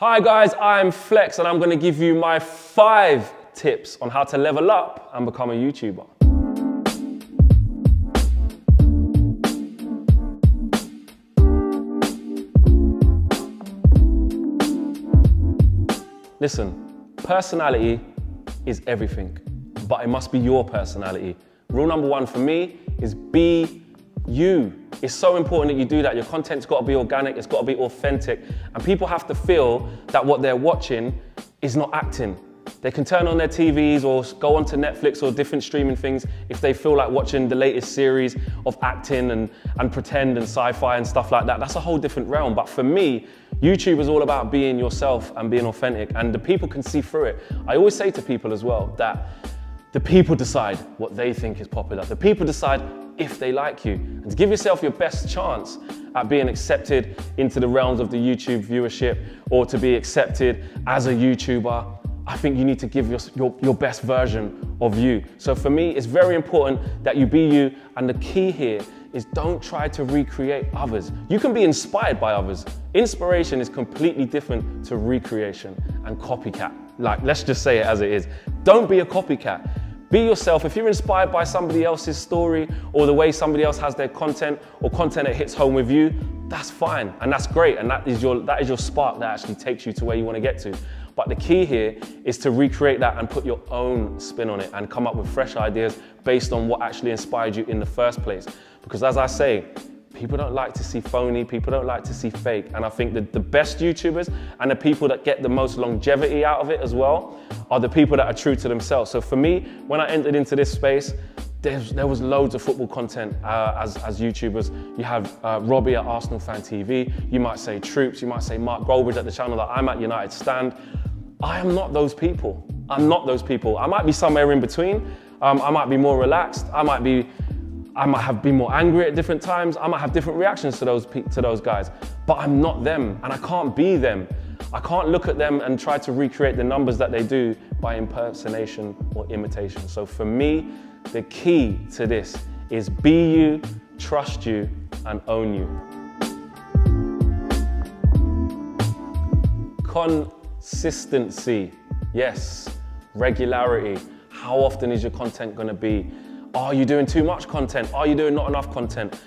Hi guys, I'm Flex and I'm going to give you my 5 tips on how to level up and become a YouTuber. Listen, personality is everything, but it must be your personality. Rule number 1 for me is be you. It's so important that you do that. Your content's got to be organic, it's got to be authentic, and people have to feel that what they're watching is not acting. They can turn on their TVs or go onto Netflix or different streaming things if they feel like watching the latest series of acting and pretend and sci-fi and stuff like that. That's a whole different realm. But for me, YouTube is all about being yourself and being authentic, and the people can see through it. I always say to people as well that the people decide what they think is popular. The people decide if they like you. And to give yourself your best chance at being accepted into the realms of the YouTube viewership or to be accepted as a YouTuber, I think you need to give your best version of you. So for me, it's very important that you be you, and the key here is don't try to recreate others. You can be inspired by others. Inspiration is completely different to recreation and copycat. Like, let's just say it as it is. Don't be a copycat. Be yourself. If you're inspired by somebody else's story or the way somebody else has their content or content that hits home with you, that's fine and that's great, and that is your spark that actually takes you to where you want to get to. But the key here is to recreate that and put your own spin on it and come up with fresh ideas based on what actually inspired you in the first place. Because as I say, people don't like to see phony, people don't like to see fake. And I think that the best YouTubers and the people that get the most longevity out of it as well are the people that are true to themselves. So for me, when I entered into this space, there was loads of football content as YouTubers. You have Robbie at Arsenal Fan TV, you might say Troops, you might say Mark Goldbridge at the channel that I'm at, Utd Stand. I am not those people. I'm not those people. I might be somewhere in between. I might be more relaxed. I might have been more angry at different times. I might have different reactions to those guys, but I'm not them, and I can't be them. I can't look at them and try to recreate the numbers that they do by impersonation or imitation. So for me, the key to this is be you, trust you, and own you. Consistency, yes. Regularity. How often is your content going to be? Are you doing too much content? Are you doing not enough content?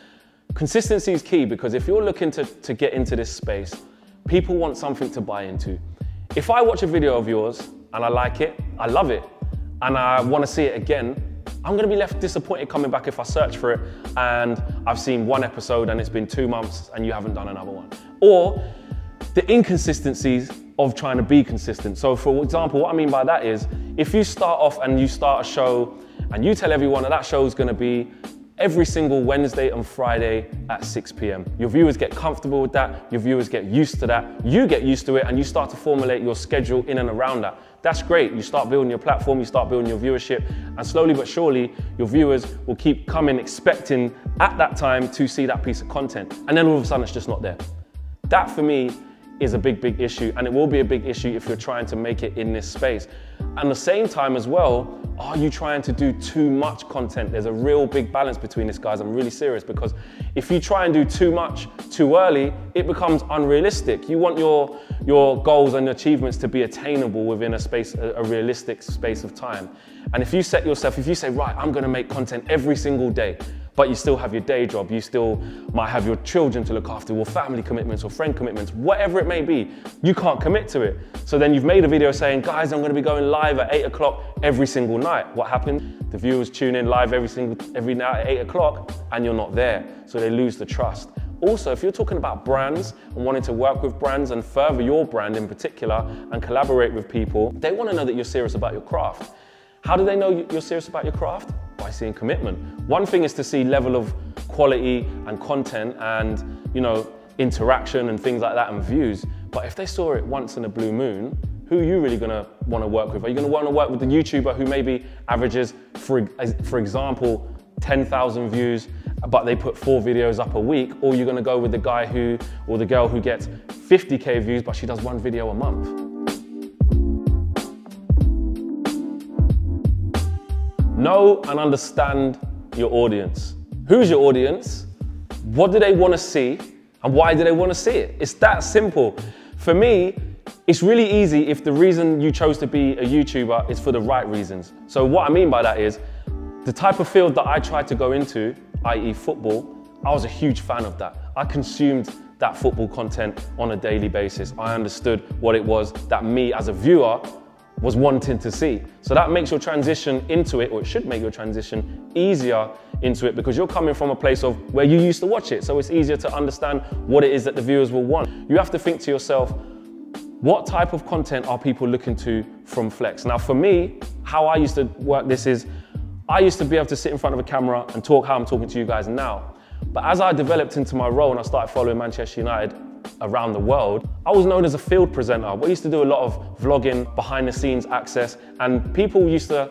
Consistency is key, because if you're looking to get into this space, people want something to buy into. If I watch a video of yours and I like it, I love it, and I want to see it again, I'm going to be left disappointed coming back if I search for it and I've seen 1 episode and it's been 2 months and you haven't done another one. Or the inconsistencies of trying to be consistent. So for example, what I mean by that is, if you start off and you start a show and you tell everyone that show is going to be every single Wednesday and Friday at 6 p.m. Your viewers get comfortable with that, your viewers get used to that, you get used to it, and you start to formulate your schedule in and around that. That's great. You start building your platform, you start building your viewership, and slowly but surely, your viewers will keep coming expecting at that time to see that piece of content. And then all of a sudden, it's just not there. That for me is a big issue, and it will be a big issue if you're trying to make it in this space. And at the same time as well, are you trying to do too much content? There's a real big balance between this, guys. I'm really serious, because if you try and do too much too early, it becomes unrealistic. You want your goals and achievements to be attainable within a realistic space of time. And if you set yourself, if you say, right, I'm gonna make content every single day, but you still have your day job, you still might have your children to look after, or family commitments, or friend commitments, whatever it may be, you can't commit to it. So then you've made a video saying, guys, I'm gonna be going live at 8 o'clock every single night. What happened? The viewers tune in live every night at 8 o'clock, and you're not there, so they lose the trust. Also, if you're talking about brands and wanting to work with brands and further your brand in particular and collaborate with people, they wanna know that you're serious about your craft. How do they know you're serious about your craft? By seeing commitment. One thing is to see level of quality and content and, you know, interaction and things like that and views. But if they saw it once in a blue moon, who are you really gonna wanna work with? Are you gonna wanna work with the YouTuber who maybe averages, for example, 10,000 views, but they put 4 videos up a week? Or you're gonna go with the guy or the girl who gets 50K views, but she does 1 video a month? Know and understand your audience. Who's your audience? What do they want to see? And why do they want to see it? It's that simple. For me, It's really easy if the reason you chose to be a YouTuber is for the right reasons. So what I mean by that is, the type of field that I tried to go into, i.e. football, I was a huge fan of that. I consumed that football content on a daily basis. I understood what it was that me as a viewer was wanting to see. So that makes your transition into it, or it should make your transition easier into it, because you're coming from a place of where you used to watch it. So it's easier to understand what it is that the viewers will want. You have to think to yourself, what type of content are people looking to from Flex? Now for me, how I used to work this is, I used to be able to sit in front of a camera and talk how I'm talking to you guys now. But as I developed into my role and I started following Manchester United around the world, I was known as a field presenter. We used to do a lot of vlogging, behind the scenes access, and people used to,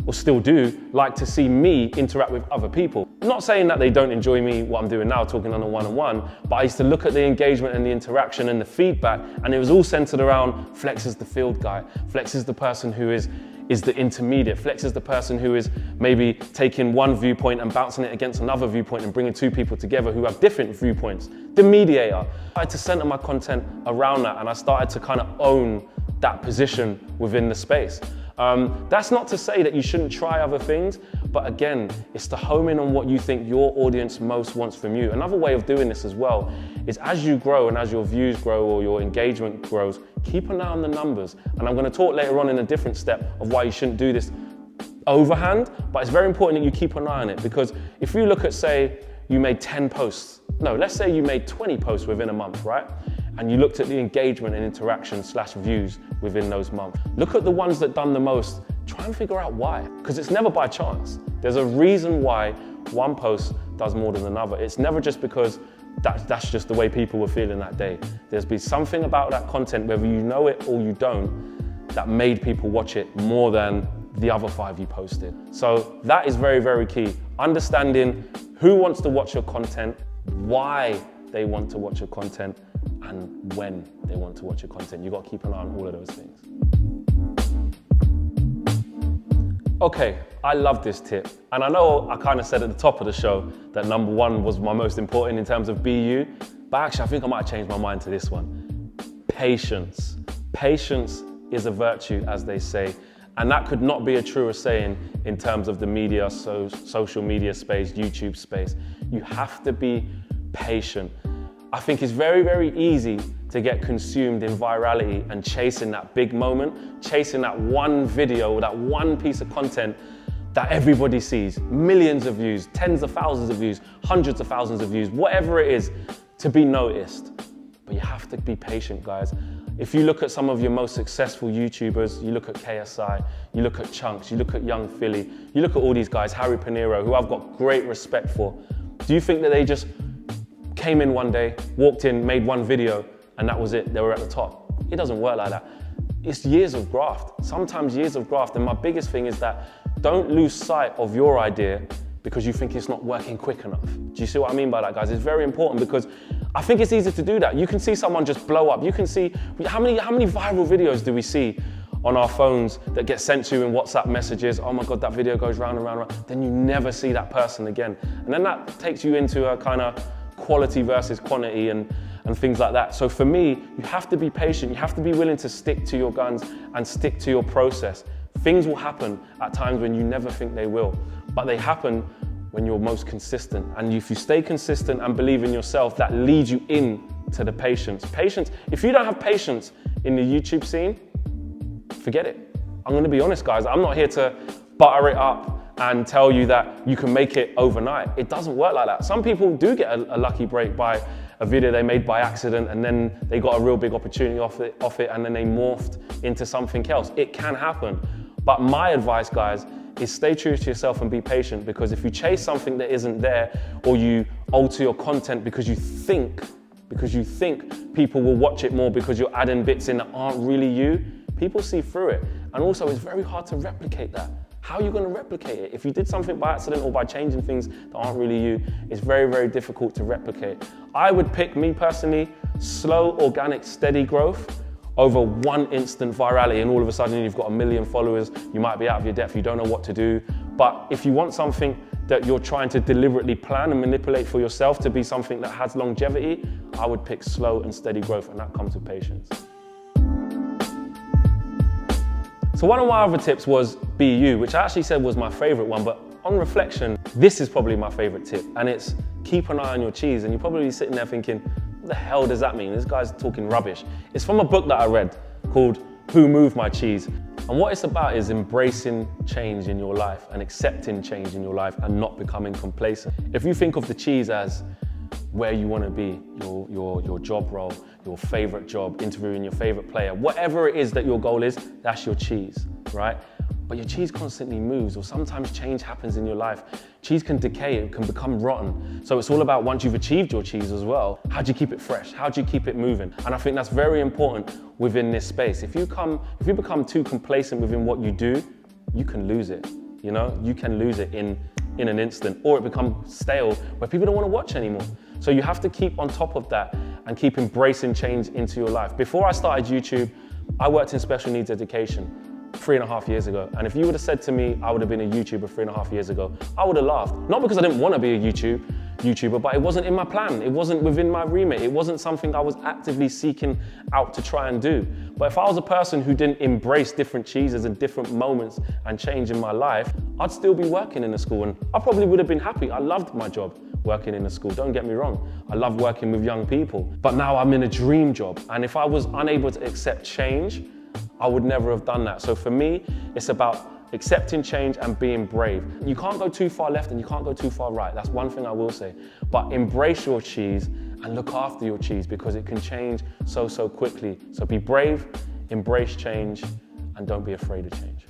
or still do, like to see me interact with other people. I'm not saying that they don't enjoy me, what I'm doing now, talking on a one-on-one, but I used to look at the engagement and the interaction and the feedback, and it was all centered around Flex is the field guy. Flex is the person who is the intermediate. Flex is the person who is maybe taking one viewpoint and bouncing it against another viewpoint and bringing two people together who have different viewpoints. The mediator. I had to center my content around that, and I started to kind of own that position within the space. That's not to say that you shouldn't try other things, but again, it's to home in on what you think your audience most wants from you. Another way of doing this as well is, as you grow and as your views grow or your engagement grows, keep an eye on the numbers. And I'm going to talk later on in a different step of why you shouldn't do this overhand, but it's very important that you keep an eye on it, because if you look at, say, you made 10 posts, no, let's say you made 20 posts within a month, right? And you looked at the engagement and interaction / views within those months. Look at the ones that done the most, try and figure out why, because it's never by chance. There's a reason why one post does more than another. It's never just because that's just the way people were feeling that day. There's been something about that content, whether you know it or you don't, that made people watch it more than the other 5 you posted. So that is very, very key. Understanding who wants to watch your content, why they want to watch your content, and when they want to watch your content. You've got to keep an eye on all of those things. Okay, I love this tip. And I know I kind of said at the top of the show that #1 was my most important in terms of BU, but actually I think I might change my mind to this one. Patience. Patience is a virtue, as they say. And that could not be a truer saying in terms of the media, social media space, YouTube space. You have to be patient. I think it's very, very easy to get consumed in virality and chasing that big moment, chasing that one video or that one piece of content that everybody sees. Millions of views, tens of thousands of views, hundreds of thousands of views, whatever it is, to be noticed. But you have to be patient, guys. If you look at some of your most successful YouTubers, you look at KSI, you look at Chunks, you look at Young Philly, you look at all these guys, Harry Pinero, who I've got great respect for. Do you think that they just came in one day, walked in, made one video, and that was it, they were at the top? It doesn't work like that. It's years of graft, sometimes years of graft. And my biggest thing is that don't lose sight of your idea because you think it's not working quick enough. Do you see what I mean by that, guys? It's very important, because I think it's easy to do that. You can see someone just blow up. You can see, how many viral videos do we see on our phones that get sent to you in WhatsApp messages? Oh my God, that video goes round and round and round. Then you never see that person again. And then that takes you into a kind of quality versus quantity and things like that. So for me, you have to be patient. You have to be willing to stick to your guns and stick to your process. Things will happen at times when you never think they will, but they happen when you're most consistent. And if you stay consistent and believe in yourself, that leads you in to the patience. Patience, if you don't have patience in the YouTube scene, forget it. I'm gonna be honest, guys. I'm not here to butter it up and tell you that you can make it overnight. It doesn't work like that. Some people do get a lucky break by a video they made by accident, and then they got a real big opportunity off it, and then they morphed into something else. It can happen. But my advice, guys, is stay true to yourself and be patient, because if you chase something that isn't there, or you alter your content because you think people will watch it more because you're adding bits in that aren't really you, people see through it. And also, it's very hard to replicate that. How are you going to replicate it? If you did something by accident or by changing things that aren't really you, it's very, very difficult to replicate. I would pick, me personally, slow, organic, steady growth over one instant virality, and all of a sudden you've got 1 million followers, you might be out of your depth, you don't know what to do. But if you want something that you're trying to deliberately plan and manipulate for yourself to be something that has longevity, I would pick slow and steady growth, and that comes with patience. So one of my other tips was be you, which I actually said was my favorite one, but on reflection, this is probably my favorite tip, and it's keep an eye on your cheese. And you're probably sitting there thinking, what the hell does that mean? This guy's talking rubbish. It's from a book that I read called Who Moved My Cheese? And what it's about is embracing change in your life and accepting change in your life and not becoming complacent. If you think of the cheese as where you want to be, your job role, your favorite job, interviewing your favorite player, whatever it is that your goal is, that's your cheese, right? But your cheese constantly moves, or sometimes change happens in your life. Cheese can decay, it can become rotten. So it's all about, once you've achieved your cheese as well, how do you keep it fresh? How do you keep it moving? And I think that's very important within this space. If you become too complacent within what you do, you can lose it. You know, you can lose it in an instant, or it becomes stale where people don't want to watch anymore. So you have to keep on top of that and keep embracing change into your life. Before I started YouTube, I worked in special needs education 3.5 years ago. And if you would have said to me I would have been a YouTuber 3.5 years ago, I would have laughed. Not because I didn't want to be a YouTuber, but it wasn't in my plan. It wasn't within my remit. It wasn't something I was actively seeking out to try and do. But if I was a person who didn't embrace different cheeses and different moments and change in my life, I'd still be working in a school, and I probably would have been happy. I loved my job working in a school, don't get me wrong. I love working with young people, but now I'm in a dream job. And if I was unable to accept change, I would never have done that. So for me, it's about accepting change and being brave. You can't go too far left and you can't go too far right. That's one thing I will say. But embrace your cheese and look after your cheese, because it can change so quickly. So be brave, embrace change, and don't be afraid of change.